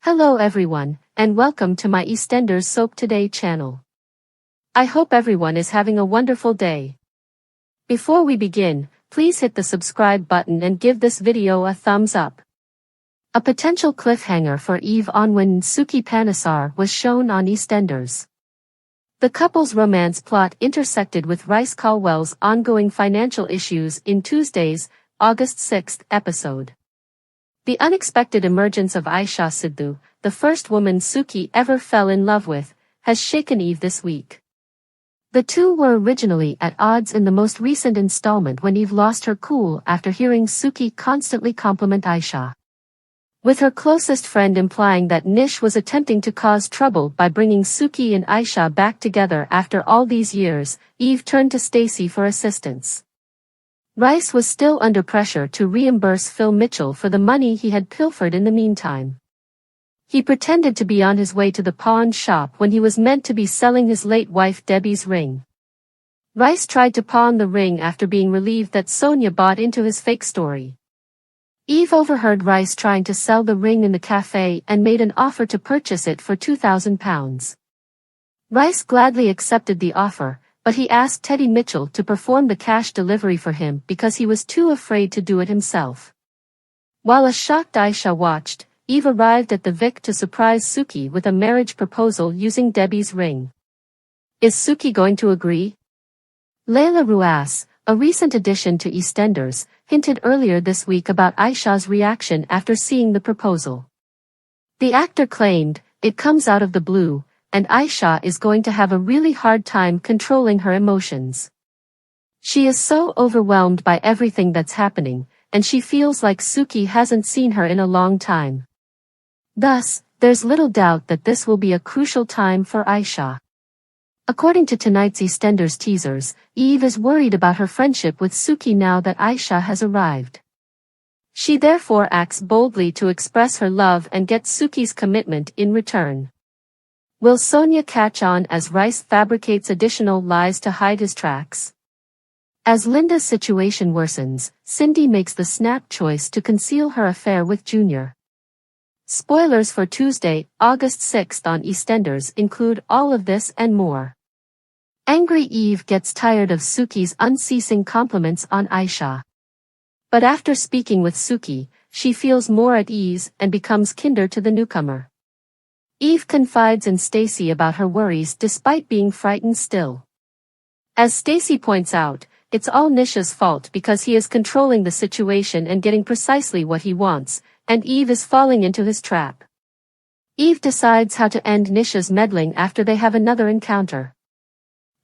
Hello everyone, and welcome to my EastEnders Soap Today channel. I hope everyone is having a wonderful day. Before we begin, please hit the subscribe button and give this video a thumbs up. A potential cliffhanger for Eve Onwin and Suki Panesar was shown on EastEnders. The couple's romance plot intersected with Rice Caldwell's ongoing financial issues in Tuesday's, August 6 episode. The unexpected emergence of Aisha Sidhu, the first woman Suki ever fell in love with, has shaken Eve this week. The two were originally at odds in the most recent installment when Eve lost her cool after hearing Suki constantly compliment Aisha, with her closest friend implying that Nish was attempting to cause trouble by bringing Suki and Aisha back together after all these years. Eve turned to Stacy for assistance. Rice was still under pressure to reimburse Phil Mitchell for the money he had pilfered in the meantime. He pretended to be on his way to the pawn shop when he was meant to be selling his late wife Debbie's ring. Rice tried to pawn the ring after being relieved that Sonia bought into his fake story. Eve overheard Rice trying to sell the ring in the cafe and made an offer to purchase it for £2,000. Rice gladly accepted the offer, but he asked Teddy Mitchell to perform the cash delivery for him because he was too afraid to do it himself. While a shocked Aisha watched, Eve arrived at the Vic to surprise Suki with a marriage proposal using Debbie's ring. Is Suki going to agree? Layla Ruas, a recent addition to EastEnders, hinted earlier this week about Aisha's reaction after seeing the proposal. The actor claimed, "It comes out of the blue, and Aisha is going to have a really hard time controlling her emotions. She is so overwhelmed by everything that's happening, and she feels like Suki hasn't seen her in a long time. Thus, there's little doubt that this will be a crucial time for Aisha." According to tonight's EastEnders teasers, Eve is worried about her friendship with Suki now that Aisha has arrived. She therefore acts boldly to express her love and get Suki's commitment in return. Will Sonia catch on as Rice fabricates additional lies to hide his tracks? As Linda's situation worsens, Cindy makes the snap choice to conceal her affair with Junior. Spoilers for Tuesday, August 6 on EastEnders include all of this and more. Angry Eve gets tired of Suki's unceasing compliments on Aisha. But after speaking with Suki, she feels more at ease and becomes kinder to the newcomer. Eve confides in Stacy about her worries despite being frightened still. As Stacy points out, it's all Nisha's fault because he is controlling the situation and getting precisely what he wants, and Eve is falling into his trap. Eve decides how to end Nisha's meddling after they have another encounter.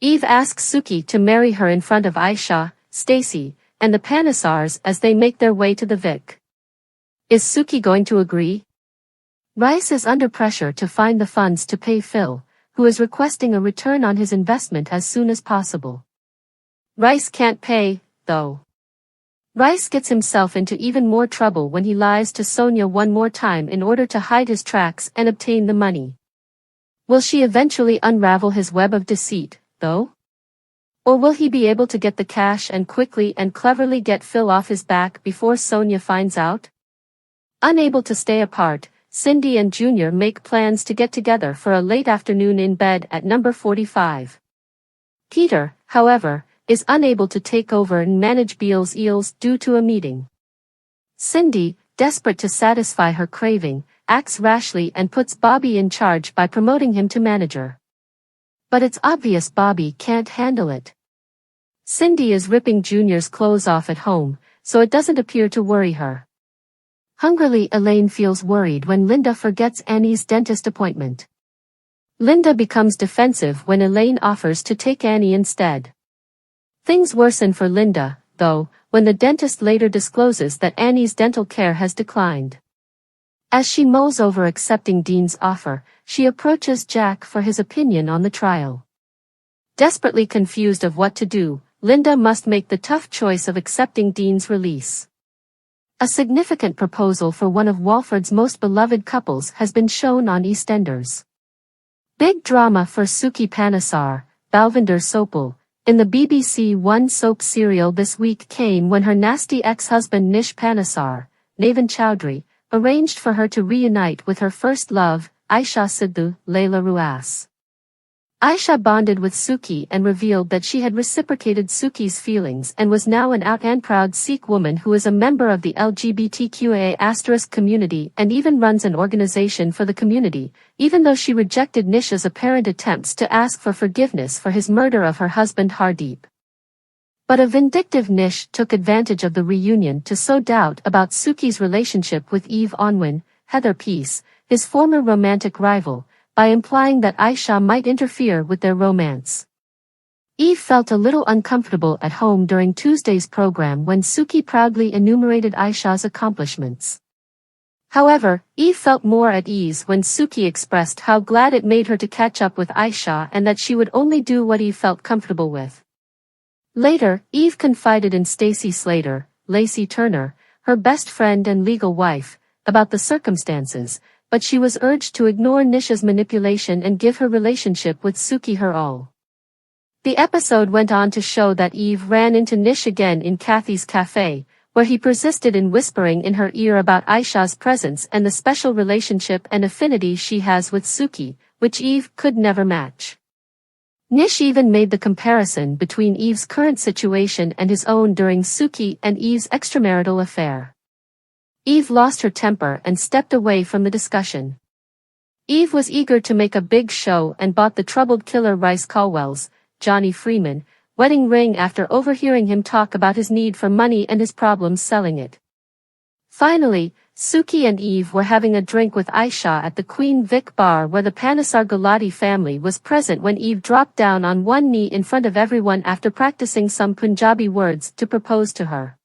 Eve asks Suki to marry her in front of Aisha, Stacy, and the Panesars as they make their way to the Vic. Is Suki going to agree? Rice is under pressure to find the funds to pay Phil, who is requesting a return on his investment as soon as possible. Rice can't pay, though. Rice gets himself into even more trouble when he lies to Sonia one more time in order to hide his tracks and obtain the money. Will she eventually unravel his web of deceit, though? Or will he be able to get the cash and quickly and cleverly get Phil off his back before Sonia finds out? Unable to stay apart, Cindy and Junior make plans to get together for a late afternoon in bed at number 45. Peter, however, is unable to take over and manage Beale's eels due to a meeting. Cindy, desperate to satisfy her craving, acts rashly and puts Bobby in charge by promoting him to manager. But it's obvious Bobby can't handle it. Cindy is ripping Junior's clothes off at home, so it doesn't appear to worry her. Hungrily, Elaine feels worried when Linda forgets Annie's dentist appointment. Linda becomes defensive when Elaine offers to take Annie instead. Things worsen for Linda, though, when the dentist later discloses that Annie's dental care has declined. As she mulls over accepting Dean's offer, she approaches Jack for his opinion on the trial. Desperately confused of what to do, Linda must make the tough choice of accepting Dean's release. A significant proposal for one of Walford's most beloved couples has been shown on EastEnders. Big drama for Suki Panesar, Balvinder Sopal, in the BBC One soap serial this week came when her nasty ex-husband Nish Panesar, Navin Chowdhury, arranged for her to reunite with her first love, Aisha Sidhu, Layla Ruas. Aisha bonded with Suki and revealed that she had reciprocated Suki's feelings and was now an out and proud Sikh woman who is a member of the LGBTQIA* community and even runs an organization for the community, even though she rejected Nisha's apparent attempts to ask for forgiveness for his murder of her husband Hardeep. But a vindictive Nish took advantage of the reunion to sow doubt about Suki's relationship with Eve Onwin, Heather Peace, his former romantic rival, by implying that Aisha might interfere with their romance. Eve felt a little uncomfortable at home during Tuesday's program when Suki proudly enumerated Aisha's accomplishments. However, Eve felt more at ease when Suki expressed how glad it made her to catch up with Aisha and that she would only do what Eve felt comfortable with. Later, Eve confided in Stacey Slater, Lacey Turner, her best friend and legal wife, about the circumstances, but she was urged to ignore Nisha's manipulation and give her relationship with Suki her all. The episode went on to show that Eve ran into Nish again in Kathy's cafe, where he persisted in whispering in her ear about Aisha's presence and the special relationship and affinity she has with Suki, which Eve could never match. Nish even made the comparison between Eve's current situation and his own during Suki and Eve's extramarital affair. Eve lost her temper and stepped away from the discussion. Eve was eager to make a big show and bought the troubled killer Rice Caldwell's, Johnny Freeman, wedding ring after overhearing him talk about his need for money and his problems selling it. Finally, Suki and Eve were having a drink with Aisha at the Queen Vic bar where the Panesar Gulati family was present when Eve dropped down on one knee in front of everyone after practicing some Punjabi words to propose to her.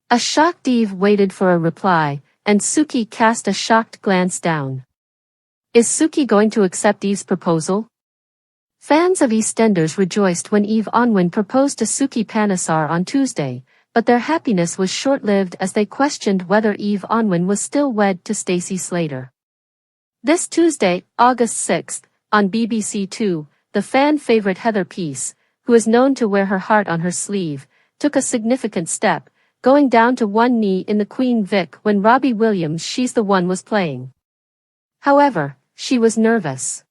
A shocked Eve waited for a reply, and Suki cast a shocked glance down. Is Suki going to accept Eve's proposal? Fans of EastEnders rejoiced when Eve Onwin proposed to Suki Panesar on Tuesday, but their happiness was short-lived as they questioned whether Eve Onwin was still wed to Stacey Slater. This Tuesday, August 6th, on BBC Two, the fan favorite Heather Peace, who is known to wear her heart on her sleeve, took a significant step, going down to one knee in the Queen Vic when Robbie Williams' She's the One was playing. However, she was nervous.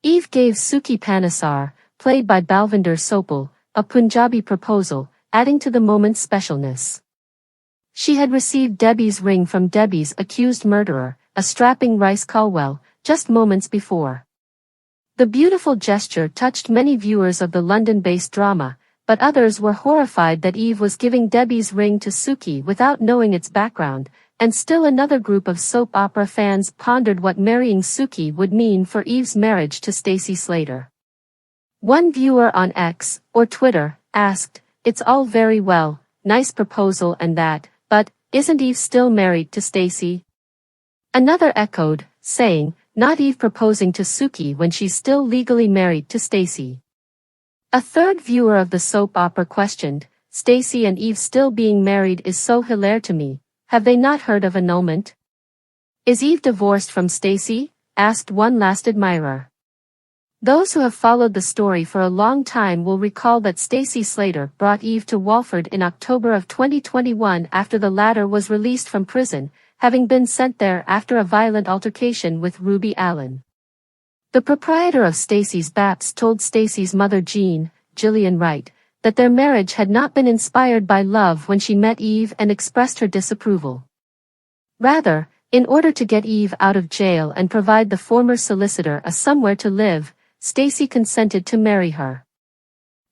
Eve gave Suki Panesar, played by Balvinder Sopal, a Punjabi proposal, adding to the moment's specialness. She had received Debbie's ring from Debbie's accused murderer, a strapping Rice Caldwell, just moments before. The beautiful gesture touched many viewers of the London-based drama, but others were horrified that Eve was giving Debbie's ring to Suki without knowing its background, and still another group of soap opera fans pondered what marrying Suki would mean for Eve's marriage to Stacey Slater. One viewer on X, or Twitter, asked, "It's all very well, nice proposal and that, but, isn't Eve still married to Stacey?" Another echoed, saying, "Not Eve proposing to Suki when she's still legally married to Stacey." A third viewer of the soap opera questioned, "Stacey and Eve still being married is so hilarious to me, have they not heard of annulment?" "Is Eve divorced from Stacey?" asked one last admirer. Those who have followed the story for a long time will recall that Stacey Slater brought Eve to Walford in October of 2021 after the latter was released from prison, having been sent there after a violent altercation with Ruby Allen. The proprietor of Stacey's Baps told Stacey's mother Gillian Wright, that their marriage had not been inspired by love when she met Eve and expressed her disapproval. Rather, in order to get Eve out of jail and provide the former solicitor a somewhere to live, Stacey consented to marry her.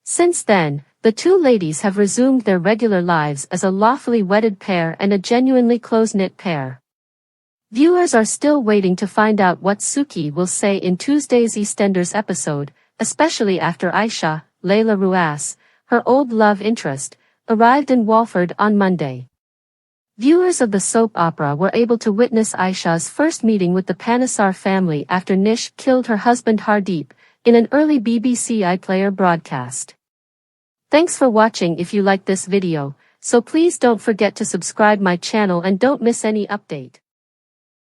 Since then, the two ladies have resumed their regular lives as a lawfully wedded pair and a genuinely close-knit pair. Viewers are still waiting to find out what Suki will say in Tuesday's EastEnders episode, especially after Aisha, Layla Ruas, her old love interest, arrived in Walford on Monday. Viewers of the soap opera were able to witness Aisha's first meeting with the Panesar family after Nish killed her husband Hardeep, in an early BBC iPlayer broadcast. Thanks for watching. If you like this video, so please don't forget to subscribe my channel and don't miss any update.